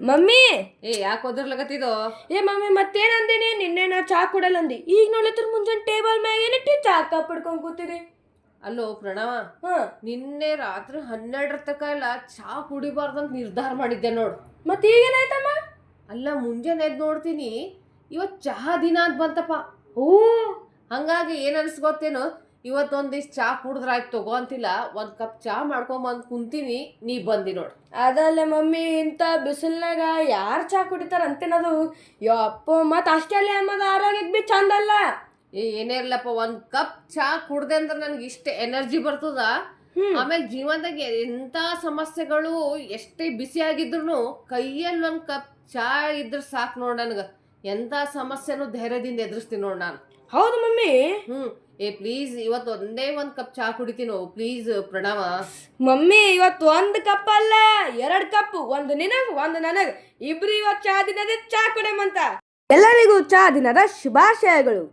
Mummy ಯಾಕೆ ಒದರ್ಲಕತ್ತಿದೋ? Mummy ಮತ್ತೇನಂದಿನಿ? ನಿನ್ನೆ ನಾ ಚಾ ಕುಡಲ್ಲಂದಿ, ಈಗ ನೋಡ್ಲತ್ರ ಮುಂಜಾನೆ ಟೇಬಲ್ ಮ್ಯಾಗ ಏನಿಟ್ಟು ಚಾ ಕಪ್ ಹಿಡ್ಕೊಂಡ್ ಕೂತಿದಿ. ಅಲ್ಲೋ ಪ್ರಣವ, ನಿನ್ನೆ ರಾತ್ರಿ 12 ತಕ ಎಲ್ಲ ಚಾ ಕುಡಿಬಾರ್ದಂತ ನಿರ್ಧಾರ ಮಾಡಿದ್ದೆ ನೋಡು. ಮತ್ತೆ ಈಗೇನಾಯ್ತಮ್ಮ? ಅಲ್ಲ ಮುಂಜಾನೆ ಎದ್ದು ನೋಡ್ತೀನಿ, ಇವತ್ತು ಚಹಾ ದಿನ ಅಂತ ಬಂತಪ್ಪ. ಹಂಗಾಗಿ ಏನ್ ಅನ್ಸ್ಕೊತ್ತೇನೋ, ಇವತ್ತೊಂದಿಷ್ಟು ಚಾ ಕುಡಿದ್ರಾಯ್ತು ತಗೋ ಅಂತಿಲ್ಲ, 1 ಕಪ್ ಚಾ ಮಾಡ್ಕೊಂಬಂದು ಕುಂತೀನಿ, ನೀ ಬಂದಿ ನೋಡು. ಅದಲ್ಲ ಮಮ್ಮಿ, ಇಂಥ ಬಿಸಿಲ್ನಾಗ ಯಾರು ಚಾ ಕುಡಿತಾರ ಅಂತೇನದು. ಯಪ್ಪ, ಮತ್ ಅಷ್ಟೇ ಅಲ್ಲೇ ಅಮ್ಮದ ಆರೋಗ್ಯಕ್ಕೆ ಬಿ ಚಂದ ಅಲ್ಲ. ಏನೇ ಇರ್ಲಪ್ಪ, 1 ಕಪ್ ಚಾ ಕುಡ್ದೆ ಅಂದ್ರೆ ನನಗೆ ಇಷ್ಟ ಎನರ್ಜಿ ಬರ್ತದ. ಆಮೇಲೆ ಜೀವನದಾಗ ಎಂತ ಸಮಸ್ಯೆಗಳು ಎಷ್ಟೇ ಬಿಸಿ ಆಗಿದ್ರು ಕೈಯಲ್ಲಿ 1 ಕಪ್ ಚಾ ಇದ್ರೆ ಸಾಕು ನೋಡ್. ನನಗ ಎಂತ ಸಮಸ್ಯೆನೂ ಧೈರ್ಯದಿಂದ ಎದುರಿಸ್ತೀನಿ ನೋಡ್ ನಾನು. ಹೌದು ಮಮ್ಮಿ. ಪ್ಲೀಸ್ ಇವತ್ತು ಒಂದೇ 1 ಕಪ್ ಚಾ ಕುಡಿತೀನೋ ಪ್ಲೀಸ್ ಪ್ರಣವ. ಮಮ್ಮಿ, ಇವತ್ತು 1 ಕಪ್ ಅಲ್ಲ 2 ಕಪ್, 1 ನಿನಗ್ 1 ನನಗ್, ಇಬ್ರು ಇವತ್ತು ಚಾ ದಿನದ ಚಾ ಕುಡಿಯಮಂತ. ಎಲ್ಲರಿಗೂ ಚಾ ದಿನದ ಶುಭಾಶಯಗಳು.